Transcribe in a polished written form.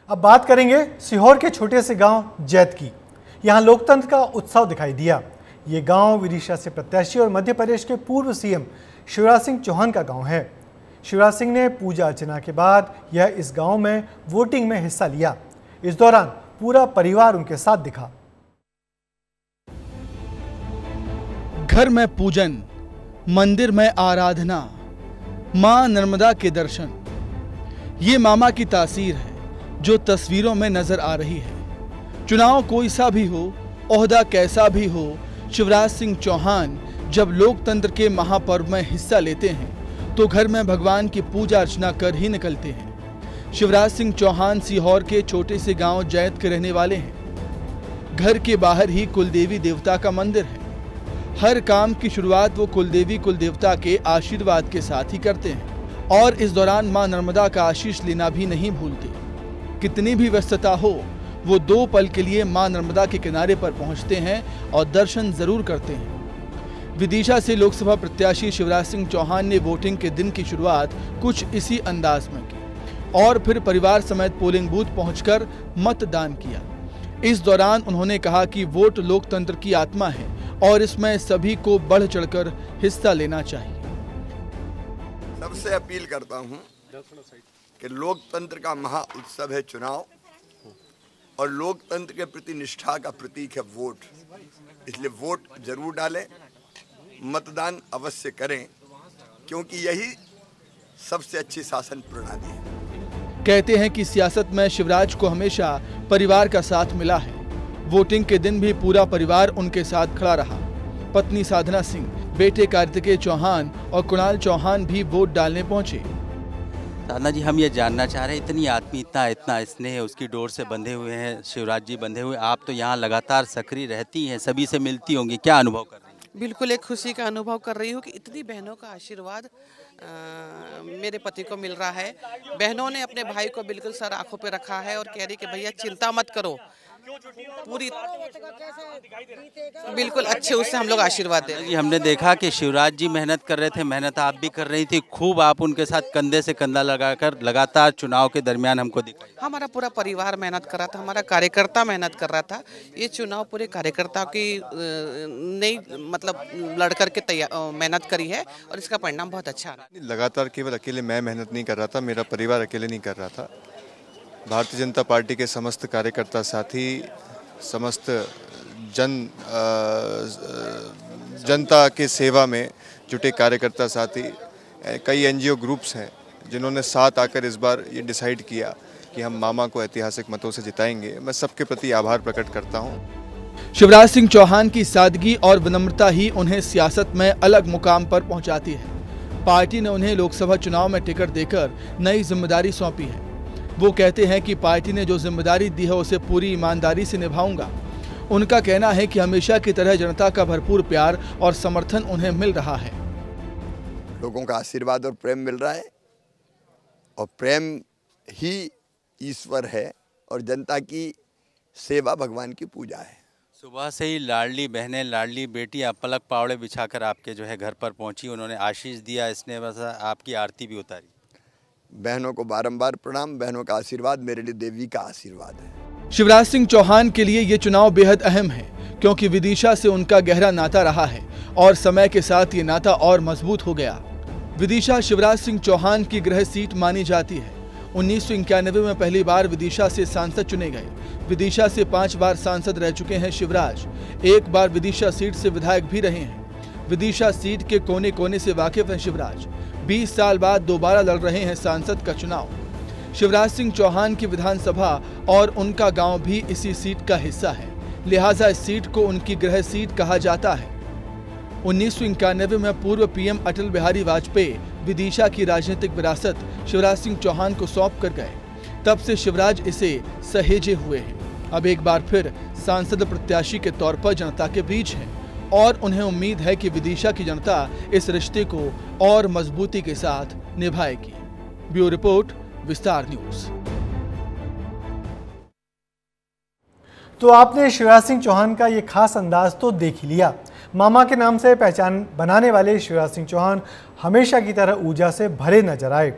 अब बात करेंगे सीहोर के छोटे से गांव जैत की। यहां लोकतंत्र का उत्सव दिखाई दिया। ये गांव विदिशा से प्रत्याशी और मध्य प्रदेश के पूर्व सीएम शिवराज सिंह चौहान का गांव है। शिवराज सिंह ने पूजा अर्चना के बाद यह इस गांव में वोटिंग में हिस्सा लिया। इस दौरान पूरा परिवार उनके साथ दिखा। घर में पूजन, मंदिर में आराधना, मां नर्मदा के दर्शन, ये मामा की तासीर है जो तस्वीरों में नजर आ रही है। चुनाव कोई सा भी हो, ओहदा कैसा भी हो, शिवराज सिंह चौहान जब लोकतंत्र के महापर्व में हिस्सा लेते हैं तो घर में भगवान की पूजा अर्चना कर ही निकलते हैं। शिवराज सिंह चौहान सीहोर के छोटे से गांव जैत के रहने वाले हैं। घर के बाहर ही कुलदेवी देवता का मंदिर है। हर काम की शुरुआत वो कुलदेवी कुलदेवता के आशीर्वाद के साथ ही करते हैं और इस दौरान मां नर्मदा का आशीष लेना भी नहीं भूलते। कितनी भी व्यस्तता हो, वो 2 पल के लिए मां नर्मदा के किनारे पर पहुंचते हैं और दर्शन जरूर करते हैं। विदिशा से लोकसभा प्रत्याशी शिवराज सिंह चौहान ने वोटिंग के दिन की शुरुआत कुछ इसी अंदाज में की और फिर परिवार समेत पोलिंग बूथ पहुंचकर मतदान किया। इस दौरान उन्होंने कहा कि वोट लोकतंत्र की आत्मा है और इसमें सभी को बढ़ चढ़कर हिस्सा लेना चाहिए। सबसे अपील करता हूं कि लोकतंत्र का महा उत्सव है चुनाव और लोकतंत्र के प्रति निष्ठा का प्रतीक है वोट। इसलिए वोट जरूर डालें, मतदान अवश्य करें, क्योंकि यही सबसे अच्छी शासन प्रणाली है। कहते हैं कि सियासत में शिवराज को हमेशा परिवार का साथ मिला है। वोटिंग के दिन भी पूरा परिवार उनके साथ खड़ा रहा। पत्नी साधना सिंह, बेटे कार्तिकेय चौहान और कुणाल चौहान भी वोट डालने पहुंचे। साधना जी, हम ये जानना चाह रहे हैं, इतनी आत्मीयता, इतना स्नेह उसकी डोर से बंधे हुए हैं शिवराज जी, बंधे हुए। आप तो यहाँ लगातार सक्रिय रहती हैं, सभी से मिलती होंगी, क्या अनुभव कर रही हैं? बिल्कुल एक खुशी का अनुभव कर रही हूँ कि इतनी बहनों का आशीर्वाद मेरे पति को मिल रहा है। बहनों ने अपने भाई को बिल्कुल सर आंखों पे रखा है और कह रही कि भैया चिंता मत करो, पूरी बिल्कुल अच्छे उससे हम लोग आशीर्वाद दे। जी, हमने देखा कि शिवराज जी मेहनत कर रहे थे, मेहनत आप भी कर रही थी, खूब आप उनके साथ कंधे से कंधा लगाकर लगातार चुनाव के दरमियान हमको दिखाई। हमारा पूरा परिवार मेहनत कर रहा था, हमारा कार्यकर्ता मेहनत कर रहा था। ये चुनाव पूरे कार्यकर्ता की नहीं मतलब लड़ करके मेहनत करी है और इसका परिणाम बहुत अच्छा रहा। लगातार केवल अकेले मैं मेहनत नहीं कर रहा था, मेरा परिवार अकेले नहीं कर रहा था। भारतीय जनता पार्टी के समस्त कार्यकर्ता साथी, समस्त जनता के सेवा में जुटे कार्यकर्ता साथी, कई एनजीओ ग्रुप्स हैं जिन्होंने साथ आकर इस बार ये डिसाइड किया कि हम मामा को ऐतिहासिक मतों से जिताएंगे। मैं सबके प्रति आभार प्रकट करता हूं। शिवराज सिंह चौहान की सादगी और विनम्रता ही उन्हें सियासत में अलग मुकाम पर पहुंचाती है। पार्टी ने उन्हें लोकसभा चुनाव में टिकट देकर नई जिम्मेदारी सौंपी है। वो कहते हैं कि पार्टी ने जो जिम्मेदारी दी है उसे पूरी ईमानदारी से निभाऊंगा। उनका कहना है कि हमेशा की तरह जनता का भरपूर प्यार और समर्थन उन्हें मिल रहा है। लोगों का आशीर्वाद और प्रेम मिल रहा है और प्रेम ही ईश्वर है और जनता की सेवा भगवान की पूजा है। सुबह से ही लाडली बहनें, लाडली बेटियां पलक पावड़े बिछाकर आपके जो है घर पर पहुंची, उन्होंने आशीष दिया, इसने बस आपकी आरती भी उतारी। बहनों को बारंबार प्रणाम। बहनों का आशीर्वाद मेरे लिए देवी का आशीर्वाद है। शिवराज सिंह चौहान के लिए ये चुनाव बेहद अहम है क्योंकि विदिशा से उनका गहरा नाता रहा है और समय के साथ ये नाता और मजबूत हो गया। विदिशा शिवराज सिंह चौहान की गृह सीट मानी जाती है। 1991 में पहली बार विदिशा से सांसद चुने गए। विदिशा से 5 बार सांसद रह चुके हैं शिवराज। 1 बार विदिशा सीट से विधायक भी रहे हैं। विदिशा सीट के कोने कोने से वाकिफ हैं शिवराज। 20 साल बाद दोबारा लड़ रहे हैं सांसद का चुनाव। शिवराज सिंह चौहान की विधानसभा और उनका गांव भी इसी सीट का हिस्सा है, लिहाजा इस सीट को उनकी गृह सीट कहा जाता है। 1991 में पूर्व पीएम अटल बिहारी वाजपेयी विदिशा की राजनीतिक विरासत शिवराज सिंह चौहान को सौंप कर गए। तब से शिवराज इसे सहेजे हुए हैं। अब एक बार फिर सांसद प्रत्याशी के तौर पर जनता के बीच हैं और उन्हें उम्मीद है कि विदिशा की जनता इस रिश्ते को और मजबूती के साथ निभाएगी। ब्यूरो रिपोर्ट, विस्तार न्यूज। तो आपने शिवराज सिंह चौहान का ये खास अंदाज तो देख ही लिया। मामा के नाम से पहचान बनाने वाले शिवराज सिंह चौहान हमेशा की तरह ऊर्जा से भरे नजर आए।